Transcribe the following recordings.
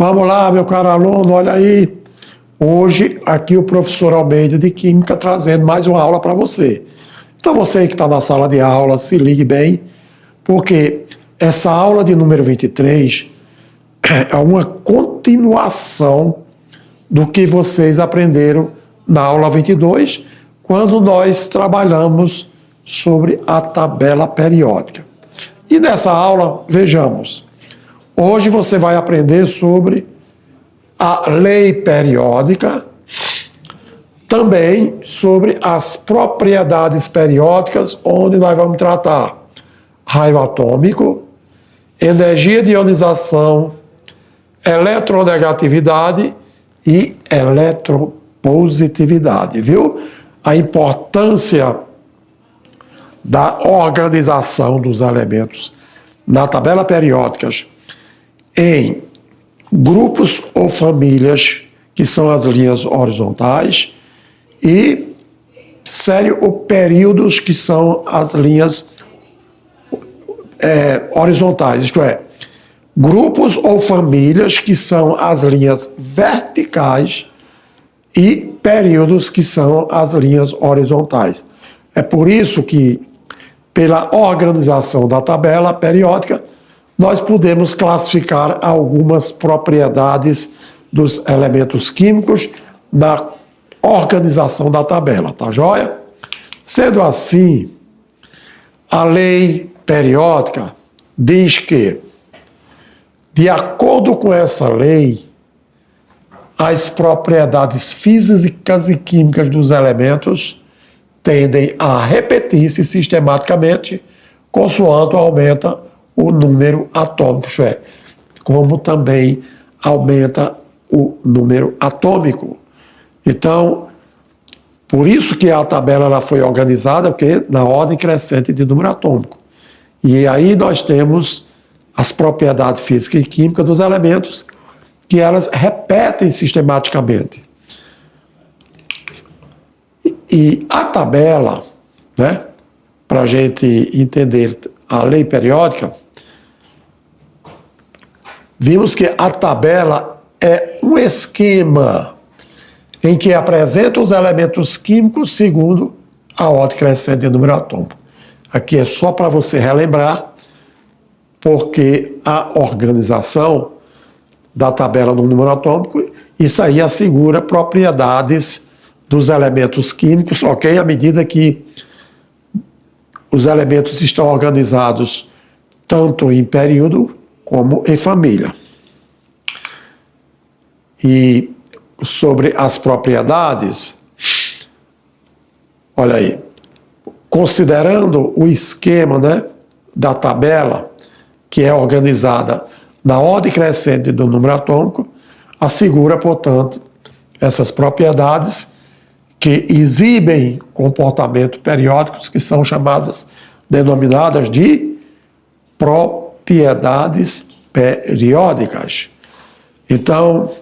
Vamos lá, meu caro aluno, olha aí. Hoje, aqui o professor Almeida de Química trazendo mais uma aula para você. Então, você que está na sala de aula, se ligue bem, porque essa aula de número 23 é uma continuação do que vocês aprenderam na aula 22, quando nós trabalhamos sobre a tabela periódica. E nessa aula, vejamos, hoje você vai aprender sobre a lei periódica, também sobre as propriedades periódicas, onde nós vamos tratar raio atômico, energia de ionização, eletronegatividade e eletropositividade, viu? A importância da organização dos elementos na tabela periódica em grupos ou famílias, que são as linhas horizontais, e série ou períodos, que são as linhas horizontais, isto é, grupos ou famílias, que são as linhas verticais, e períodos, que são as linhas horizontais. É por isso que, pela organização da tabela periódica, nós podemos classificar algumas propriedades dos elementos químicos na organização da tabela, tá joia? Sendo assim, a lei periódica diz que, de acordo com essa lei, as propriedades físicas e químicas dos elementos tendem a repetir-se sistematicamente, consoante aumenta o número atômico, isto é, como também aumenta o número atômico. Então, por isso que a tabela ela foi organizada, porque na ordem crescente de número atômico. E aí nós temos as propriedades físicas e químicas dos elementos, que elas repetem sistematicamente. E a tabela, né, para a gente entender a lei periódica, vimos que a tabela é um esquema em que apresenta os elementos químicos segundo a ordem crescente de número atômico. Aqui é só para você relembrar, porque a organização da tabela do número atômico, isso aí assegura propriedades dos elementos químicos, ok? À medida que os elementos estão organizados tanto em período como em família. E sobre as propriedades, olha aí, considerando o esquema, né, da tabela, que é organizada na ordem crescente do número atômico, assegura, portanto, essas propriedades que exibem comportamentos periódicos, que são denominadas de propriedades periódicas. Então,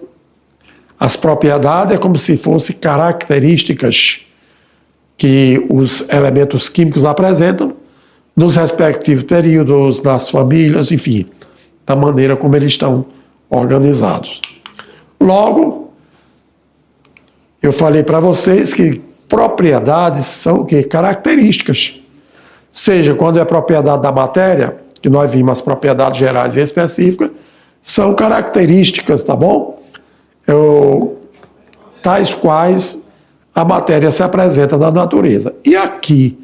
as propriedades é como se fossem características que os elementos químicos apresentam nos respectivos períodos, nas famílias, enfim, da maneira como eles estão organizados. Logo, eu falei para vocês que propriedades são o quê? Características. Seja quando é propriedade da matéria, que nós vimos as propriedades gerais e específicas, são características, tá bom? Tais quais a matéria se apresenta na natureza. E aqui,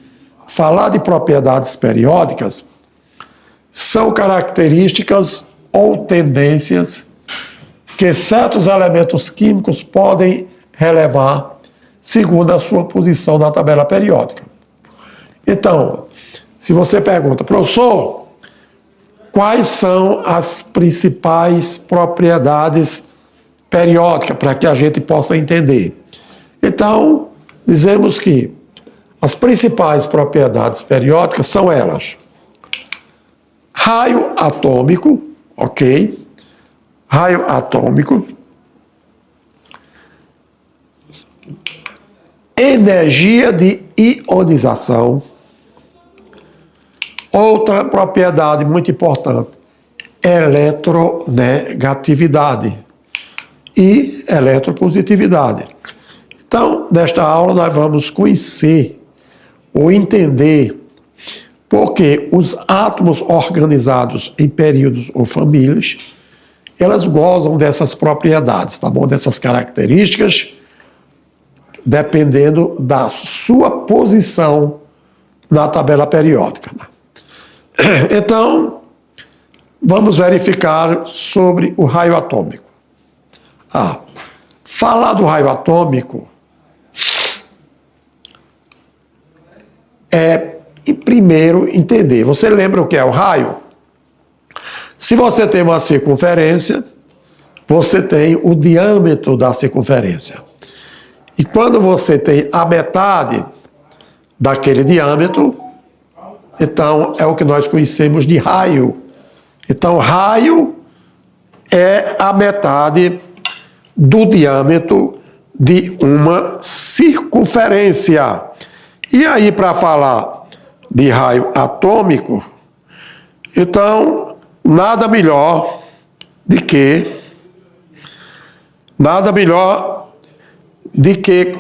falar de propriedades periódicas são características ou tendências que certos elementos químicos podem relevar segundo a sua posição na tabela periódica. Então, se você pergunta, professor, quais são as principais propriedades periódicas para que a gente possa entender? Então, dizemos que as principais propriedades periódicas são elas: raio atômico, ok? Raio atômico, energia de ionização. Outra propriedade muito importante, eletronegatividade, e eletropositividade. Então, nesta aula, nós vamos conhecer ou entender por que os átomos organizados em períodos ou famílias, elas gozam dessas propriedades, tá bom? Dessas características, dependendo da sua posição na tabela periódica. Então, vamos verificar sobre o raio atômico. Falar do raio atômico é, primeiro, entender. Você lembra o que é o raio? Se você tem uma circunferência, você tem o diâmetro da circunferência. E quando você tem a metade daquele diâmetro, então é o que nós conhecemos de raio. Então, raio é a metade do diâmetro de uma circunferência. E aí, para falar de raio atômico, então, nada melhor de que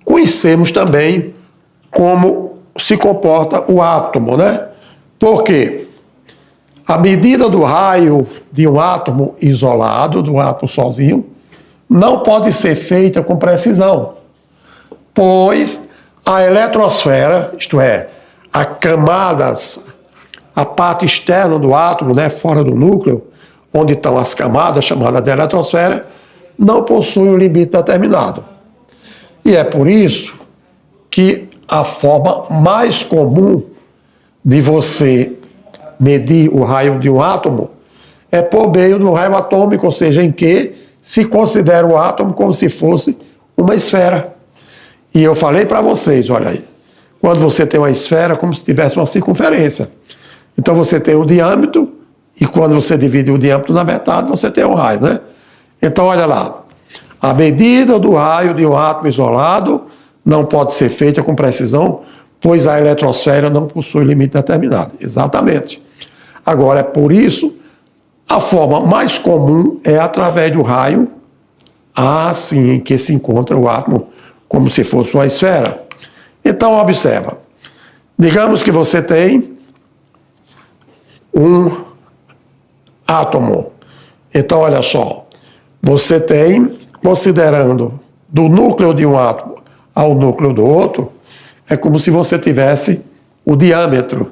conhecemos também como se comporta o átomo, né? Porque a medida do raio de um átomo isolado, do átomo sozinho, não pode ser feita com precisão, pois a eletrosfera, isto é, as camadas, a parte externa do átomo, né, fora do núcleo, onde estão as camadas chamadas de eletrosfera, não possui um limite determinado. E é por isso que a forma mais comum de você medir o raio de um átomo é por meio do raio atômico, ou seja, em que se considera o átomo como se fosse uma esfera. E eu falei para vocês, olha aí, quando você tem uma esfera, como se tivesse uma circunferência. Então você tem o diâmetro, e quando você divide o diâmetro na metade, você tem o raio, né? Então, olha lá, a medida do raio de um átomo isolado não pode ser feita com precisão, pois a eletrosfera não possui limite determinado. Exatamente. Agora, é por isso, a forma mais comum é através do raio, assim, em que se encontra o átomo como se fosse uma esfera. Então, observa. Digamos que você tem um átomo. Então, olha só. Você tem, considerando do núcleo de um átomo ao núcleo do outro, é como se você tivesse o diâmetro.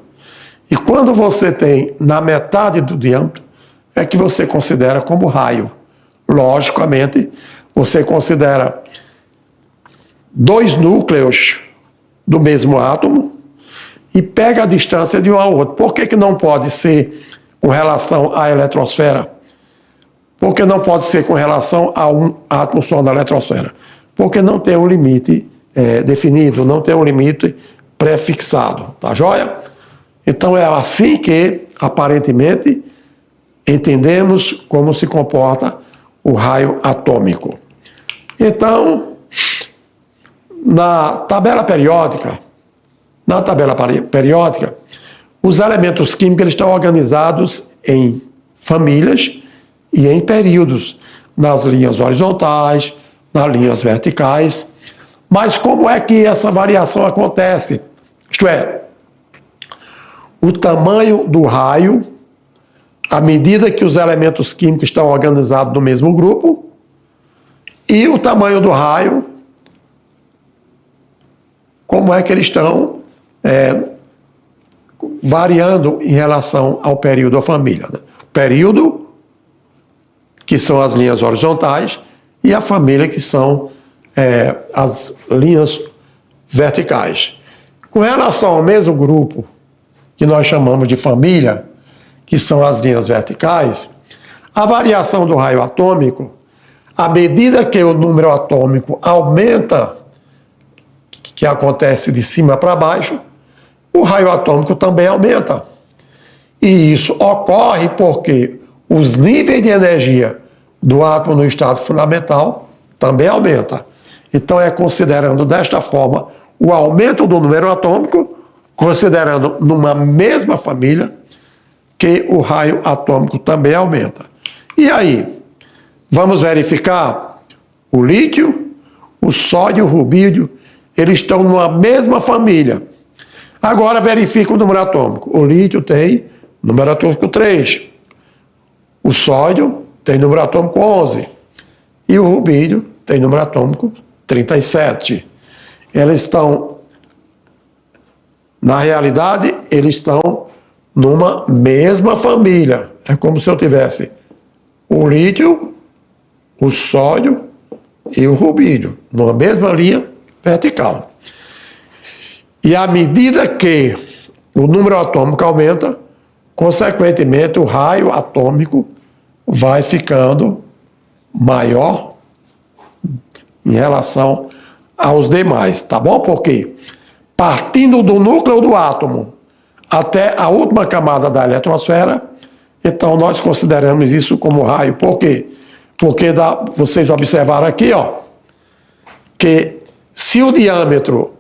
E quando você tem na metade do diâmetro, é que você considera como raio. Logicamente, você considera dois núcleos do mesmo átomo e pega a distância de um ao outro. Por que não pode ser com relação à eletrosfera? Por que não pode ser com relação a um átomo só na eletrosfera? Porque não tem um limite definido, não tem um limite pré-fixado, tá joia? Então é assim que, aparentemente, entendemos como se comporta o raio atômico. Então, na tabela periódica, os elementos químicos eles estão organizados em famílias e em períodos, nas linhas horizontais, nas linhas verticais. Mas como é que essa variação acontece? Isto é, o tamanho do raio, à medida que os elementos químicos estão organizados no mesmo grupo, e o tamanho do raio, como é que eles estão variando em relação ao período ou família. Né? Período, que são as linhas horizontais, e a família, que são as linhas verticais. Com relação ao mesmo grupo, que nós chamamos de família, que são as linhas verticais, a variação do raio atômico, à medida que o número atômico aumenta, que acontece de cima para baixo, o raio atômico também aumenta. E isso ocorre porque os níveis de energia do átomo no estado fundamental também aumenta. Então é considerando desta forma o aumento do número atômico, considerando numa mesma família, que o raio atômico também aumenta. E aí, Vamos verificar o lítio, o sódio e o rubídio, eles estão numa mesma família. Agora verifica o número atômico. O lítio tem número atômico 3. O sódio tem número atômico 11. E o rubídio tem número atômico 37. Eles estão, na realidade, eles estão numa mesma família. É como se eu tivesse o lítio, o sódio e o rubídio, numa mesma linha vertical. E à medida que o número atômico aumenta, consequentemente o raio atômico vai ficando maior em relação aos demais, tá bom? Porque partindo do núcleo do átomo até a última camada da eletrosfera, então nós consideramos isso como raio. Por quê? Porque vocês observaram aqui, ó, que se o diâmetro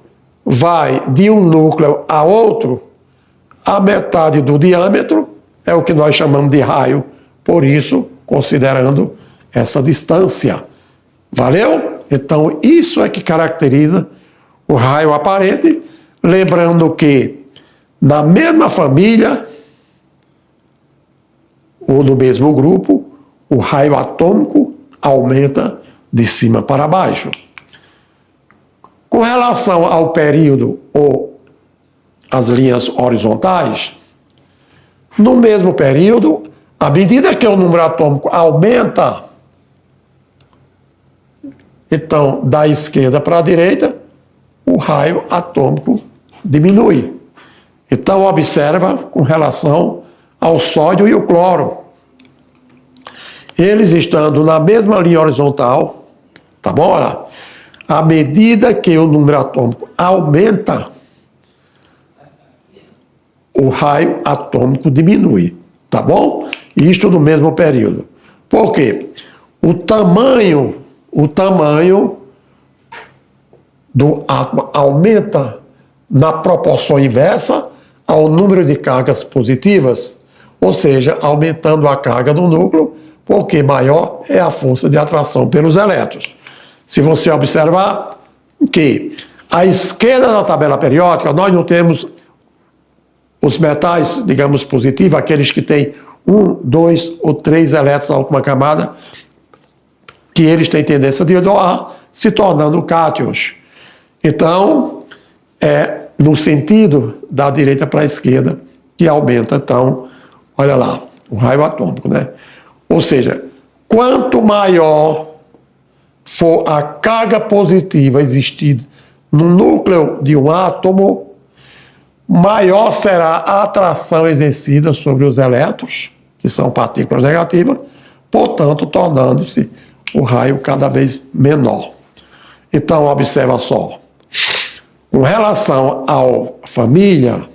vai de um núcleo a outro, a metade do diâmetro é o que nós chamamos de raio, por isso, considerando essa distância. Valeu? Então, isso é que caracteriza o raio aparente, lembrando que na mesma família, ou no mesmo grupo, o raio atômico aumenta de cima para baixo. Com relação ao período ou as linhas horizontais, no mesmo período, à medida que o número atômico aumenta, então, da esquerda para a direita, o raio atômico diminui. Então, observa com relação ao sódio e o cloro. Eles estando na mesma linha horizontal, tá bom? Olha, à medida que o número atômico aumenta, o raio atômico diminui, tá bom? Isto no mesmo período. Por quê? O tamanho do átomo aumenta na proporção inversa ao número de cargas positivas, ou seja, aumentando a carga do núcleo, porque maior é a força de atração pelos elétrons. Se você observar que à esquerda da tabela periódica, nós não temos os metais, digamos, positivos, aqueles que têm 1, 2 ou 3 elétrons na última camada, que eles têm tendência de doar, se tornando cátions. Então, é no sentido da direita para a esquerda que aumenta, então, olha lá, o raio atômico, né? Ou seja, quanto maior for a carga positiva existir no núcleo de um átomo, maior será a atração exercida sobre os elétrons, que são partículas negativas, portanto, tornando-se o raio cada vez menor. Então, observa só. Com relação à família,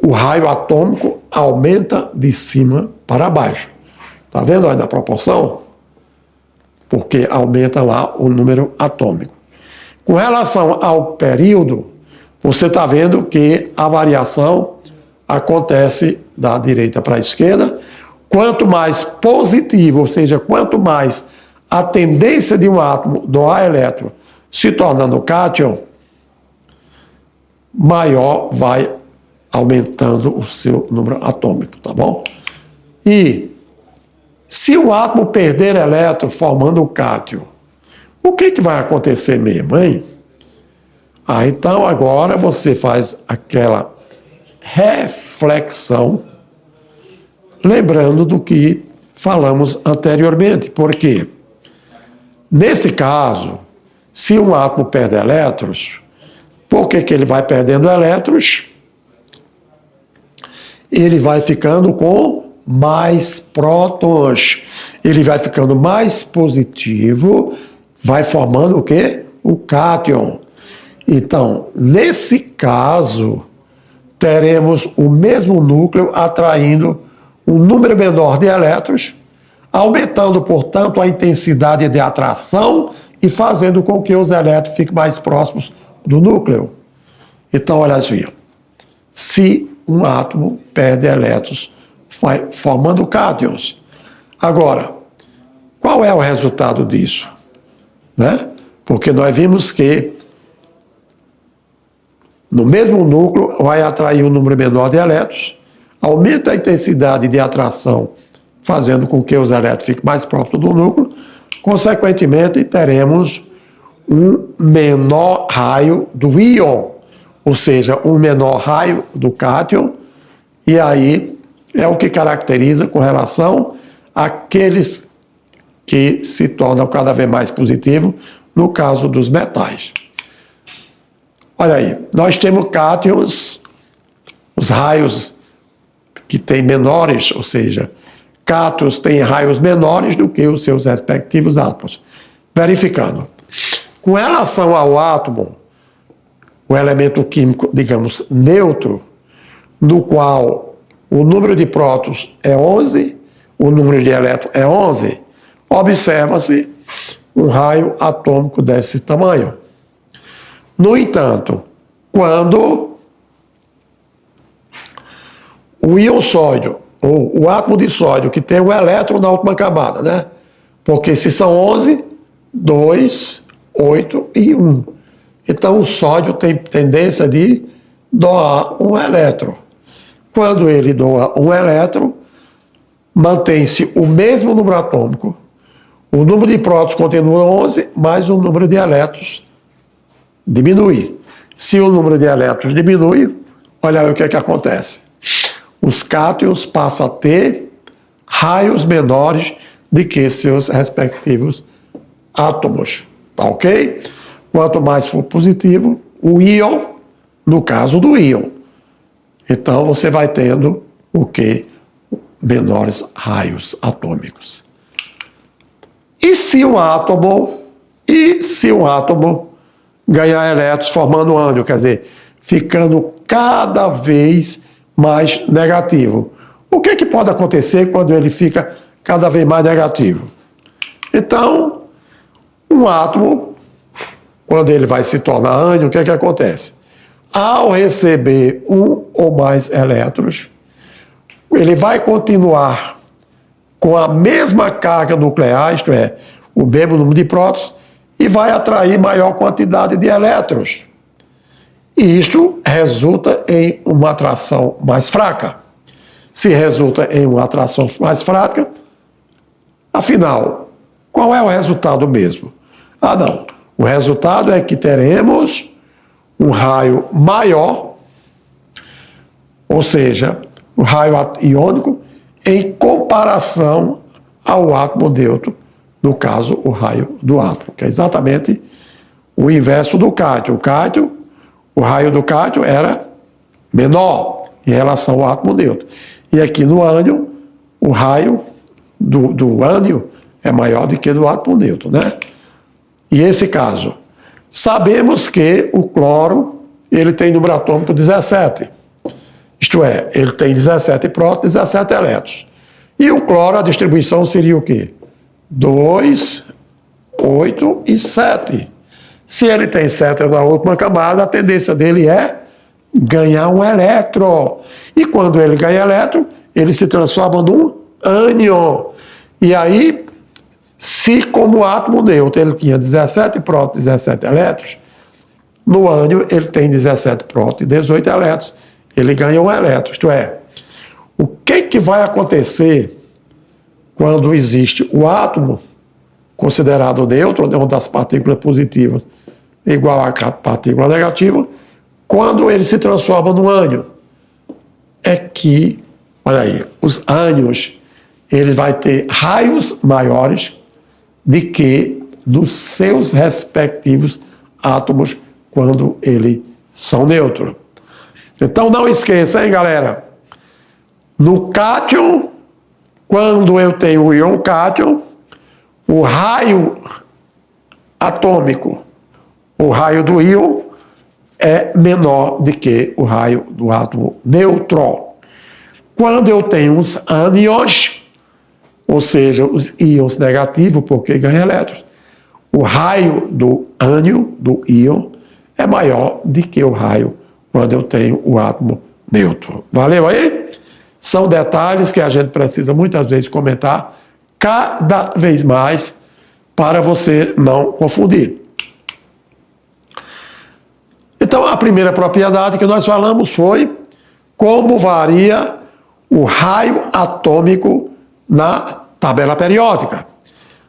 o raio atômico aumenta de cima para baixo. Está vendo aí da proporção? Porque aumenta lá o número atômico. Com relação ao período, você está vendo que a variação acontece da direita para a esquerda. Quanto mais positivo, ou seja, quanto mais a tendência de um átomo doar elétron se tornando cátion, maior vai aumentando o seu número atômico, tá bom? E se o átomo perder elétron formando o cátion, o que vai acontecer mesmo, hein? Então agora você faz aquela reflexão, lembrando do que falamos anteriormente, porque nesse caso, se um átomo perde elétrons, por que ele vai perdendo elétrons? Ele vai ficando com mais prótons, ele vai ficando mais positivo, vai formando o quê? O cátion. Então, nesse caso, teremos o mesmo núcleo atraindo um número menor de elétrons, aumentando, portanto, a intensidade de atração e fazendo com que os elétrons fiquem mais próximos do núcleo. Então, olha assim, se um átomo perde elétrons vai formando cátions. Agora, qual é o resultado disso? Né? Porque nós vimos que no mesmo núcleo vai atrair um número menor de elétrons, aumenta a intensidade de atração, fazendo com que os elétrons fiquem mais próximos do núcleo, consequentemente teremos um menor raio do íon, ou seja, um menor raio do cátion, e aí é o que caracteriza com relação àqueles que se tornam cada vez mais positivos, no caso dos metais. Olha aí, nós temos cátions, os raios que têm menores, ou seja, cátions têm raios menores do que os seus respectivos átomos. Verificando. Com relação ao átomo, o elemento químico, digamos, neutro, no qual o número de prótons é 11, o número de elétrons é 11, observa-se um raio atômico desse tamanho. No entanto, quando o íon sódio, ou o átomo de sódio, que tem o elétron na última camada, né? Porque se são 11, 2, 8 e 1. Então, o sódio tem tendência de doar um elétron. Quando ele doa um elétron, mantém-se o mesmo número atômico. O número de prótons continua 11, mas o número de elétrons diminui. Se o número de elétrons diminui, olha aí o que é que acontece. Os cátions passam a ter raios menores do que seus respectivos átomos. Tá ok? Quanto mais for positivo, o íon, no caso do íon. Então, você vai tendo o que? Menores raios atômicos. E se um átomo ganhar elétrons formando ânion, quer dizer, ficando cada vez mais negativo? O que pode acontecer quando ele fica cada vez mais negativo? Então, um átomo, quando ele vai se tornar ânion, o que acontece? Ao receber um ou mais elétrons, ele vai continuar com a mesma carga nuclear, isto é, o mesmo número de prótons, e vai atrair maior quantidade de elétrons. E isto resulta em uma atração mais fraca. Se resulta em uma atração mais fraca, afinal, qual é o resultado mesmo? Não. O resultado é que teremos um raio maior, ou seja, o raio iônico, em comparação ao átomo neutro, no caso, o raio do átomo, que é exatamente o inverso do cátion. O raio do cátion era menor em relação ao átomo neutro. E aqui no ânion, o raio do ânion é maior do que do átomo neutro, né? E esse caso, sabemos que o cloro, ele tem número atômico 17. Isto é, ele tem 17 prótons, 17 elétrons. E o cloro, a distribuição seria o quê? 2, 8 e 7. Se ele tem 7 na última camada, a tendência dele é ganhar um elétron. E quando ele ganha elétron, ele se transforma num ânion. E aí, se como átomo neutro ele tinha 17 prótons, 17 elétrons, no ânion ele tem 17 prótons e 18 elétrons. Ele ganha um elétron. Isto é, o que vai acontecer quando existe o átomo considerado neutro, onde as partículas positivas igual à partícula negativa, quando ele se transforma no ânion? É que, olha aí, os ânions, ele vai ter raios maiores de que dos seus respectivos átomos quando eles são neutros. Então não esqueça, hein, galera? No cátion, quando eu tenho o íon cátion, o raio atômico, o raio do íon, é menor do que o raio do átomo neutro. Quando eu tenho os ânions, ou seja, os íons negativos, porque ganha elétrons, o raio do ânion, do íon, é maior do que o raio quando eu tenho o átomo neutro. Valeu aí? São detalhes que a gente precisa muitas vezes comentar cada vez mais para você não confundir. Então, a primeira propriedade que nós falamos foi como varia o raio atômico na tabela periódica.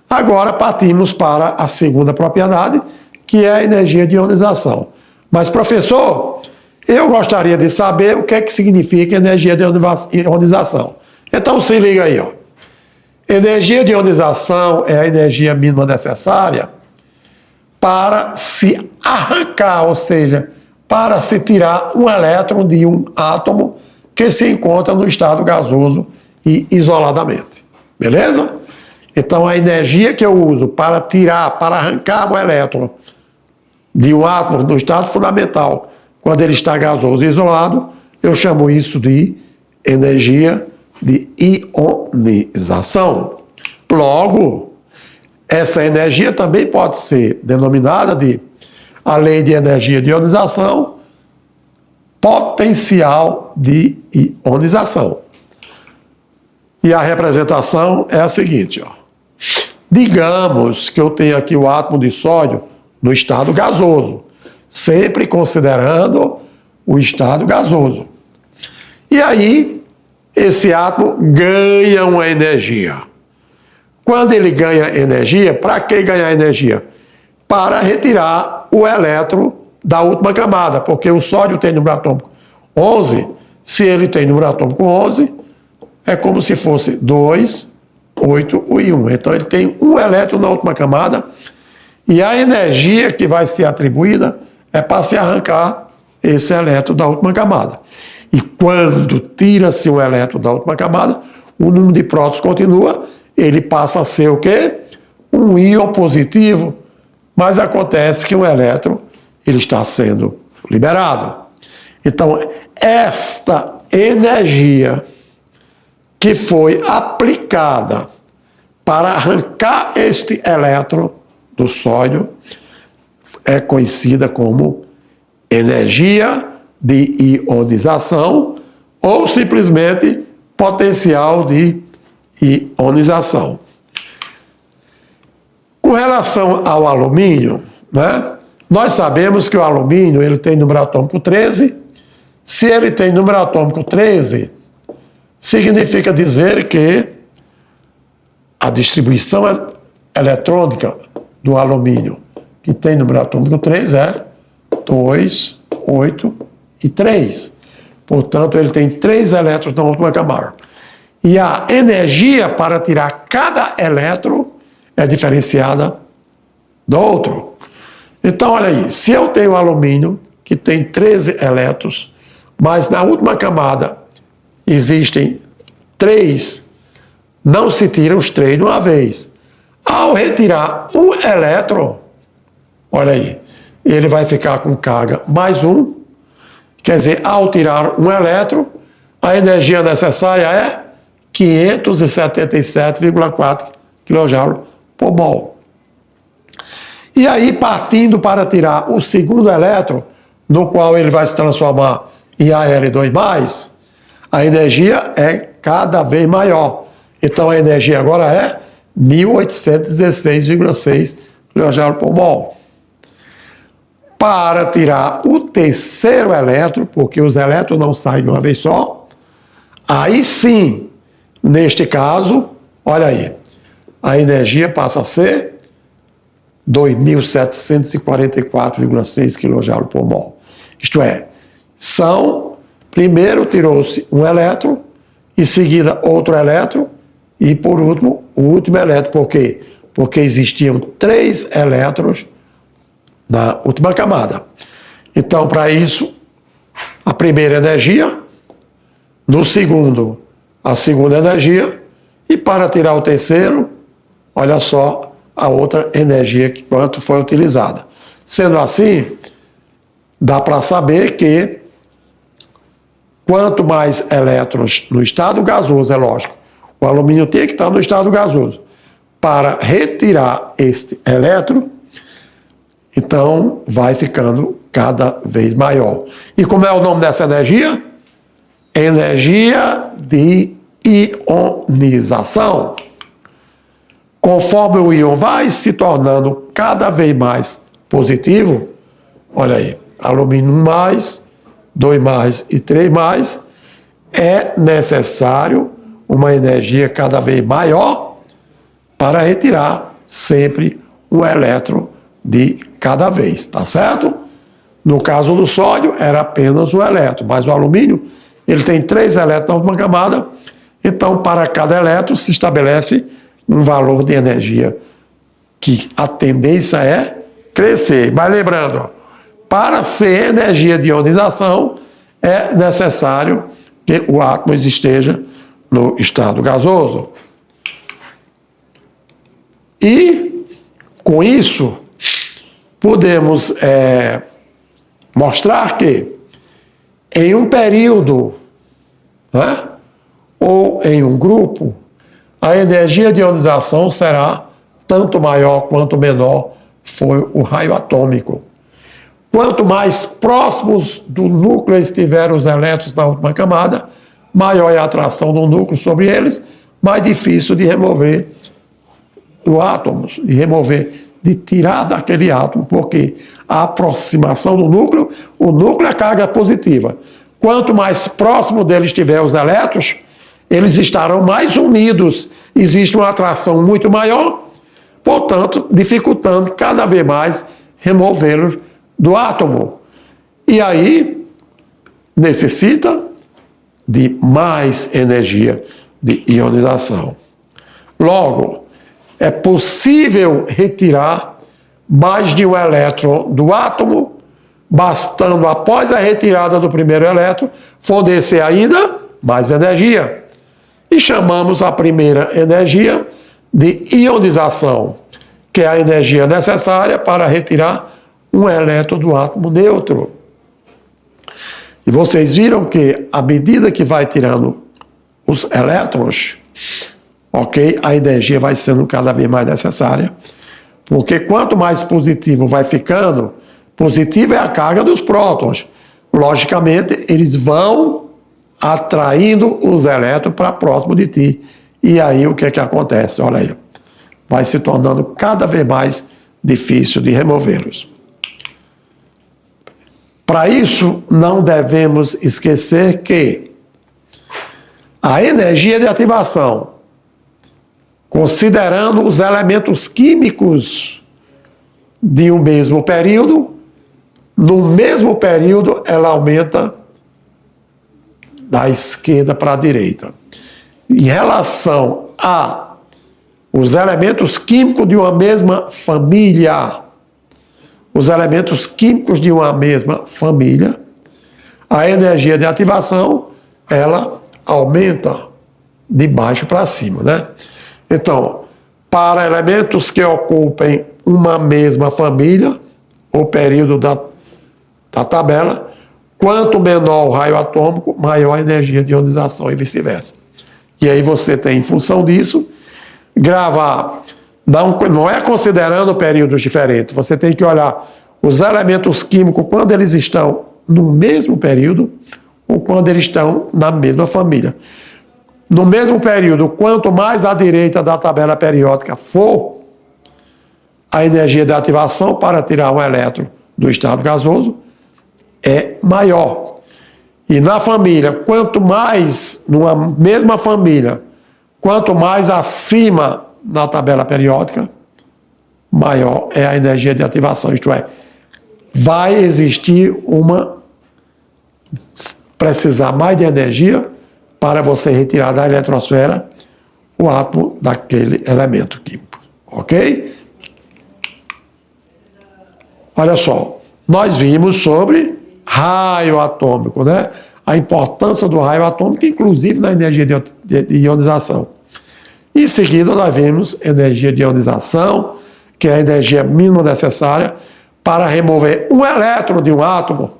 Agora partimos para a segunda propriedade, que é a energia de ionização. Mas, professor, eu gostaria de saber o que é que significa energia de ionização. Então, se liga aí, ó. Energia de ionização é a energia mínima necessária para se arrancar, ou seja, para se tirar um elétron de um átomo que se encontra no estado gasoso e isoladamente. Beleza? Então, a energia que eu uso para tirar, para arrancar um elétron de um átomo no estado fundamental, quando ele está gasoso e isolado, eu chamo isso de energia de ionização. Logo, essa energia também pode ser denominada de, além de energia de ionização, potencial de ionização. E a representação é a seguinte, ó. Digamos que eu tenho aqui o átomo de sódio no estado gasoso, sempre considerando o estado gasoso. E aí, esse átomo ganha uma energia. Quando ele ganha energia, para que ganhar energia? Para retirar o elétron da última camada, porque o sódio tem número atômico 11, se ele tem número atômico 11, é como se fosse 2, 8 e 1. Então ele tem um elétron na última camada e a energia que vai ser atribuída é para se arrancar esse elétron da última camada. E quando tira-se o elétron da última camada, o número de prótons continua, ele passa a ser o quê? Um íon positivo, mas acontece que o elétron ele está sendo liberado. Então, esta energia que foi aplicada para arrancar este elétron do sódio é conhecida como energia de ionização ou simplesmente potencial de ionização. Com relação ao alumínio, né, nós sabemos que o alumínio ele tem número atômico 13. Se ele tem número atômico 13, significa dizer que a distribuição eletrônica do alumínio, que tem número atômico 3, é 2, 8 e 3. Portanto, ele tem 3 elétrons na última camada. E a energia para tirar cada elétron é diferenciada do outro. Então, olha aí, se eu tenho alumínio, que tem 13 elétrons, mas na última camada existem 3, não se tira os 3 de uma vez. Ao retirar um elétron, olha aí, ele vai ficar com carga mais 1, quer dizer, ao tirar um elétron, a energia necessária é 577,4 kJ por mol. E aí, partindo para tirar o segundo elétron, no qual ele vai se transformar em Al2+, a energia é cada vez maior. Então, a energia agora é 1.816,6 kJ por mol. Para tirar o terceiro elétron, porque os elétrons não saem de uma vez só, aí sim, neste caso, olha aí, a energia passa a ser 2.744,6 kJ por mol. Isto é, primeiro tirou-se um elétron, em seguida outro elétron, e por último, o último elétron. Por quê? Porque existiam 3 elétrons na última camada. Então, para isso, a primeira energia, no segundo, a segunda energia, e para tirar o terceiro, olha só a outra energia que quanto foi utilizada. Sendo assim, dá para saber que quanto mais elétrons no estado gasoso, é lógico, o alumínio tem que estar no estado gasoso. Para retirar este elétron, então vai ficando cada vez maior. E como é o nome dessa energia? Energia de ionização. Conforme o íon vai se tornando cada vez mais positivo, olha aí, alumínio mais, 2 mais e 3 mais, é necessário uma energia cada vez maior para retirar sempre um elétron de cada vez, tá certo? No caso do sódio, era apenas um elétron, mas o alumínio, ele tem 3 elétrons na última camada, então para cada elétron se estabelece um valor de energia que a tendência é crescer. Mas lembrando, ó, para ser energia de ionização, é necessário que o átomo esteja no estado gasoso. E, com isso, podemos mostrar que, em um período, né, ou em um grupo, a energia de ionização será tanto maior quanto menor for o raio atômico. Quanto mais próximos do núcleo estiverem os elétrons na última camada, maior é a atração do núcleo sobre eles, mais difícil de remover o átomo, de tirar daquele átomo, porque a aproximação do núcleo, o núcleo é carga positiva. Quanto mais próximo dele estiver os elétrons, eles estarão mais unidos, existe uma atração muito maior, portanto, dificultando cada vez mais removê-los do átomo. E aí, necessita de mais energia de ionização. Logo, é possível retirar mais de um elétron do átomo, bastando, após a retirada do primeiro elétron, fornecer ainda mais energia. E chamamos a primeira energia de ionização, que é a energia necessária para retirar um elétron do átomo neutro. E vocês viram que, à medida que vai tirando os elétrons, ok, a energia vai sendo cada vez mais necessária, porque quanto mais positivo vai ficando, positivo é a carga dos prótons. Logicamente, eles vão atraindo os elétrons para próximo de ti. E aí o que é que acontece? Olha aí, vai se tornando cada vez mais difícil de removê-los. Para isso, não devemos esquecer que a energia de ativação, considerando os elementos químicos de um mesmo período, no mesmo período ela aumenta da esquerda para a direita. Em relação a os elementos químicos de uma mesma família, a energia de ativação, ela aumenta de baixo para cima, né? Então, para elementos que ocupem uma mesma família, o período da tabela, quanto menor o raio atômico, maior a energia de ionização e vice-versa. E aí você tem, em função disso, gravar, não é considerando períodos diferentes, você tem que olhar os elementos químicos quando eles estão no mesmo período ou quando eles estão na mesma família. No mesmo período, quanto mais à direita da tabela periódica for a energia de ativação para tirar um elétron do estado gasoso, é maior. E na família, quanto mais, numa mesma família, quanto mais acima na tabela periódica, maior é a energia de ativação. Isto é, vai existir precisar mais de energia para você retirar da eletrosfera o átomo daquele elemento químico. Ok? Olha só, nós vimos sobre raio atômico, né? A importância do raio atômico, inclusive na energia de ionização. Em seguida, nós vimos energia de ionização, que é a energia mínima necessária para remover um elétron de um átomo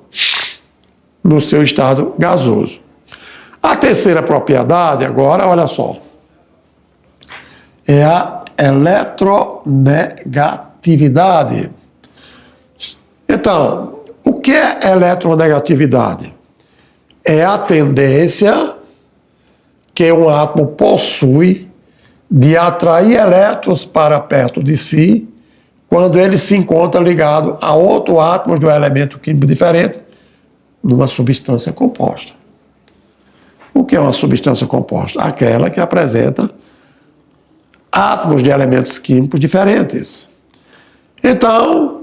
no seu estado gasoso. A terceira propriedade, agora, olha só, é a eletronegatividade. Então, o que é eletronegatividade? É a tendência que um átomo possui de atrair elétrons para perto de si quando ele se encontra ligado a outro átomo de um elemento químico diferente numa substância composta. O que é uma substância composta? Aquela que apresenta átomos de elementos químicos diferentes. Então,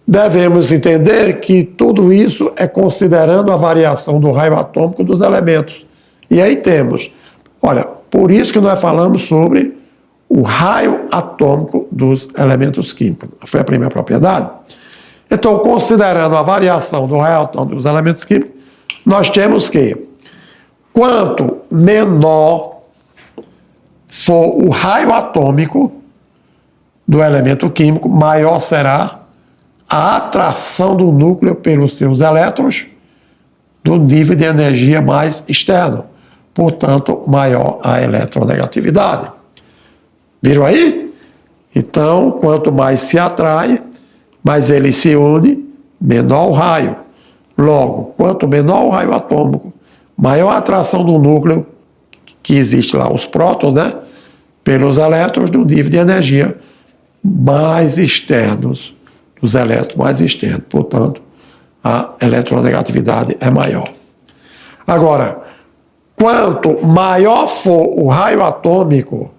devemos entender que tudo isso é considerando a variação do raio atômico dos elementos. E aí temos, olha, por isso que nós falamos sobre o raio atômico dos elementos químicos. Foi a primeira propriedade. Então, considerando a variação do raio atômico dos elementos químicos, nós temos que, quanto menor for o raio atômico do elemento químico, maior será a atração do núcleo pelos seus elétrons do nível de energia mais externo. Portanto, maior a eletronegatividade. Viram aí? Então, quanto mais se atrai, mais ele se une, menor o raio. Logo, quanto menor o raio atômico, maior a atração do núcleo, que existe lá, os prótons, né? Pelos elétrons do nível de energia mais externos, dos elétrons mais externos. Portanto, a eletronegatividade é maior. Agora, quanto maior for o raio atômico,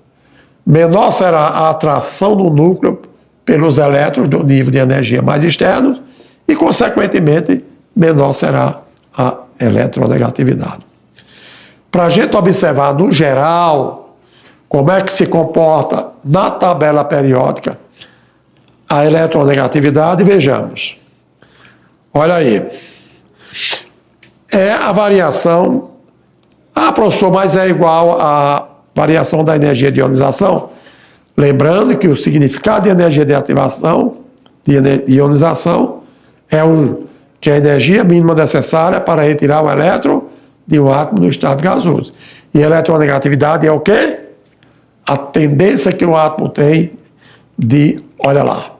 menor será a atração do núcleo pelos elétrons do nível de energia mais externos e, consequentemente, menor será a eletronegatividade. Para a gente observar, no geral, como é que se comporta na tabela periódica a eletronegatividade, vejamos. Olha aí. É a variação, professor, mas é igual à variação da energia de ionização? Lembrando que o significado de energia de ativação, de ionização, é que é a energia mínima necessária para retirar o elétron de um átomo no estado gasoso. E a eletronegatividade é o quê? A tendência que o átomo tem de, olha lá,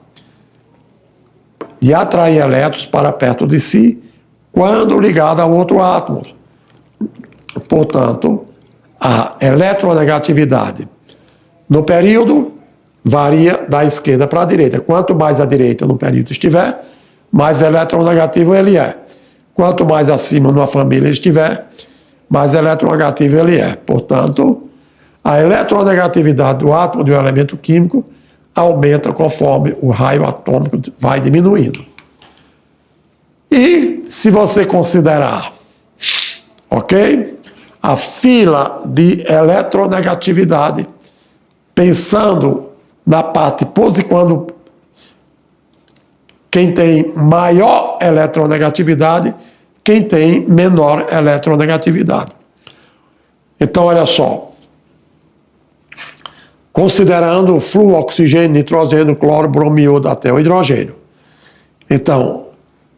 de atrair elétrons para perto de si quando ligado a outro átomo. Portanto, a eletronegatividade no período varia da esquerda para a direita. Quanto mais à direita no período estiver, mais eletronegativo ele é. Quanto mais acima numa família ele estiver, mais eletronegativo ele é. Portanto, a eletronegatividade do átomo de um elemento químico aumenta conforme o raio atômico vai diminuindo. E se você considerar, ok? A fila de eletronegatividade, pensando na parte positiva, quando quem tem maior eletronegatividade, quem tem menor eletronegatividade. Então, olha só. Considerando o flúor, oxigênio, nitrogênio, cloro, bromo, iodo, até o hidrogênio. Então,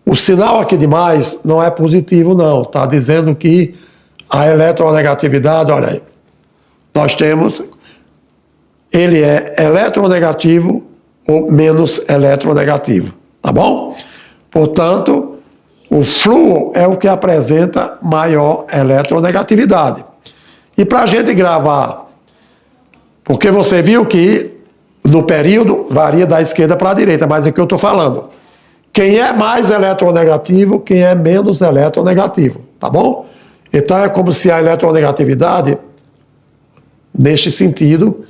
o sinal aqui de mais não é positivo, não. Está dizendo que a eletronegatividade, olha aí, nós temos, ele é eletronegativo ou menos eletronegativo, tá bom? Portanto, o flúor é o que apresenta maior eletronegatividade. E para a gente gravar, porque você viu que no período varia da esquerda para a direita, mas é o que eu estou falando. Quem é mais eletronegativo, quem é menos eletronegativo, tá bom? Então é como se a eletronegatividade, neste sentido,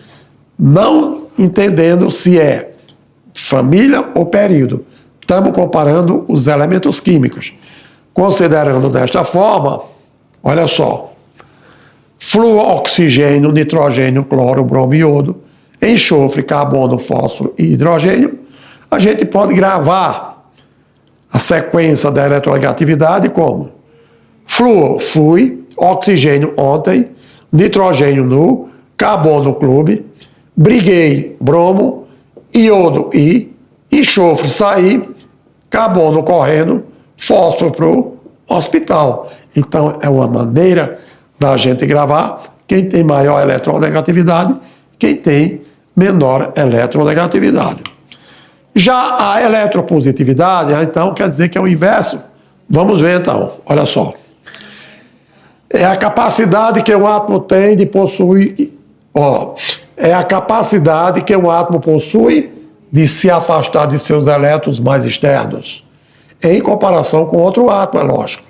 não entendendo se é família ou período. Estamos comparando os elementos químicos. Considerando desta forma, olha só, flúor, oxigênio, nitrogênio, cloro, bromo, iodo, enxofre, carbono, fósforo e hidrogênio, a gente pode gravar a sequência da eletronegatividade como flúor, fui, oxigênio, ontem, nitrogênio, nu, carbono, clube, briguei, bromo, iodo, i, enxofre, saí, carbono, correndo, fósforo para o hospital. Então, é uma maneira da gente gravar quem tem maior eletronegatividade, quem tem menor eletronegatividade. Já a eletropositividade, então, quer dizer que é o inverso. Vamos ver, então. Olha só. É a capacidade que um átomo tem de possuir, é a capacidade que um átomo possui de se afastar de seus elétrons mais externos, em comparação com outro átomo, é lógico,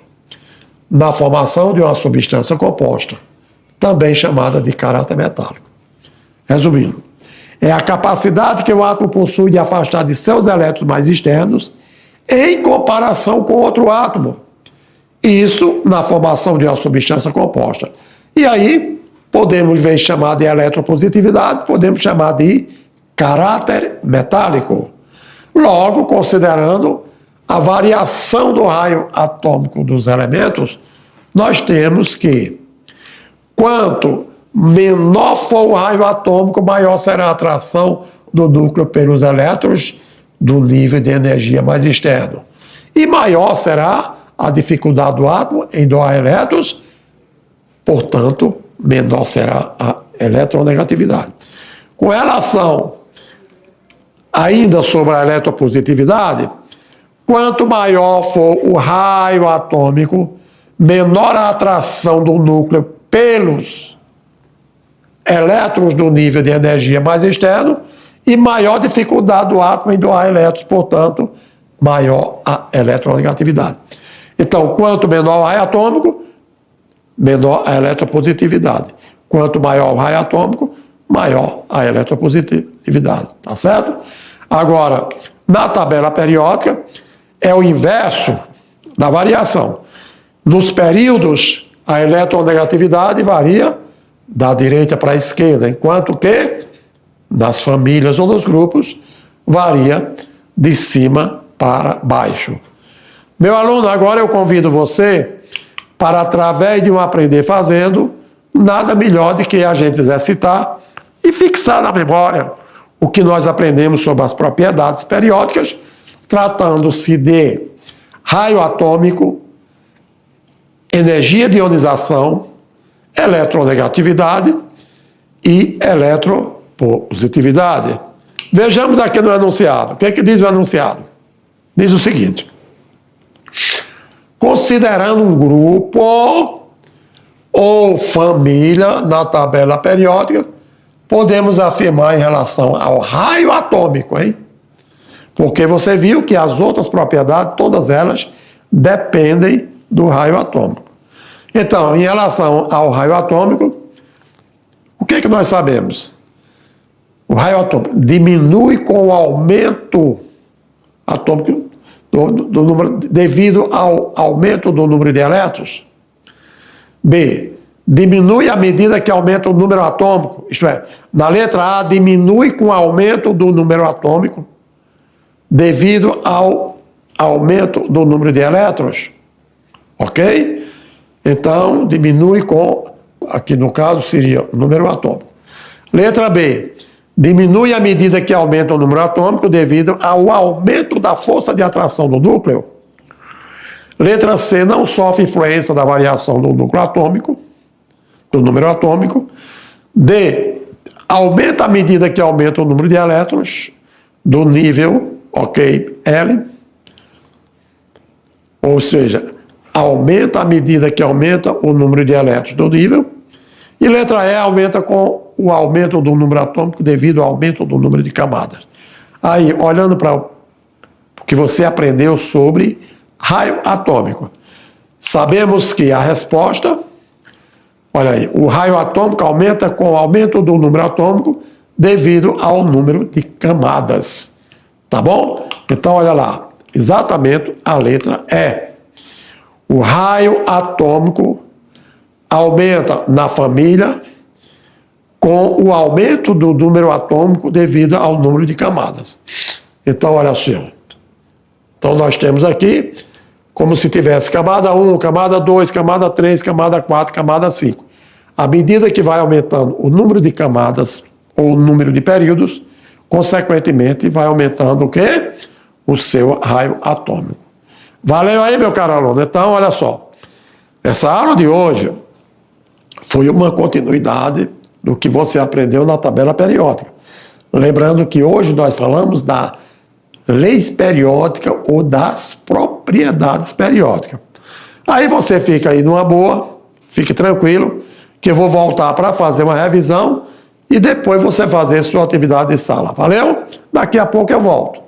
na formação de uma substância composta, também chamada de caráter metálico. Resumindo, é a capacidade que o átomo possui de afastar de seus elétrons mais externos, em comparação com outro átomo. Isso na formação de uma substância composta. E aí, podemos, em vez de chamar de eletropositividade, podemos chamar de caráter metálico. Logo, considerando a variação do raio atômico dos elementos, nós temos que, quanto menor for o raio atômico, maior será a atração do núcleo pelos elétrons do nível de energia mais externo. E maior será a dificuldade do átomo em doar elétrons, portanto, menor será a eletronegatividade. Com relação ainda sobre a eletropositividade, quanto maior for o raio atômico, menor a atração do núcleo pelos elétrons do nível de energia mais externo e maior dificuldade do átomo em doar elétrons, portanto, maior a eletronegatividade. Então, quanto menor o raio atômico, menor a eletropositividade. Quanto maior o raio atômico, maior a eletropositividade. Tá certo? Agora, na tabela periódica, é o inverso da variação. Nos períodos, a eletronegatividade varia da direita para a esquerda, enquanto que, nas famílias ou nos grupos, varia de cima para baixo. Meu aluno, agora eu convido você para, através de um aprender fazendo, nada melhor do que a gente exercitar e fixar na memória o que nós aprendemos sobre as propriedades periódicas, tratando-se de raio atômico, energia de ionização, eletronegatividade e eletropositividade. Vejamos aqui no enunciado. O que é que diz o enunciado? Diz o seguinte: considerando um grupo ou família na tabela periódica, podemos afirmar em relação ao raio atômico, hein? Porque você viu que as outras propriedades, todas elas, dependem do raio atômico. Então, em relação ao raio atômico, o que é que nós sabemos? O raio atômico diminui com o aumento atômico do número, devido ao aumento do número de elétrons. B, diminui à medida que aumenta o número atômico, isto é, na letra A, diminui com o aumento do número atômico, devido ao aumento do número de elétrons. Ok? Então, diminui com, aqui no caso seria o número atômico. Letra B, diminui à medida que aumenta o número atômico devido ao aumento da força de atração do núcleo. Letra C, não sofre influência da variação do núcleo atômico, do número atômico. D, aumenta à medida que aumenta o número de elétrons do nível, ok, L. Ou seja, aumenta à medida que aumenta o número de elétrons do nível. E letra E, aumenta com o aumento do número atômico devido ao aumento do número de camadas. Aí, olhando para o que você aprendeu sobre raio atômico, sabemos que a resposta, olha aí, o raio atômico aumenta com o aumento do número atômico devido ao número de camadas. Tá bom? Então, olha lá, exatamente a letra E. O raio atômico aumenta na família com o aumento do número atômico devido ao número de camadas. Então, olha só. Então, nós temos aqui como se tivesse camada 1, camada 2, camada 3, camada 4, camada 5. À medida que vai aumentando o número de camadas ou o número de períodos, consequentemente, vai aumentando o quê? O seu raio atômico. Valeu aí, meu caro aluno? Então, olha só. Essa aula de hoje foi uma continuidade do que você aprendeu na tabela periódica. Lembrando que hoje nós falamos da leis periódicas ou das propriedades periódicas. Aí você fica aí numa boa, Fique tranquilo que eu vou voltar para fazer uma revisão e depois você fazer sua atividade de sala. Valeu? Daqui a pouco eu volto.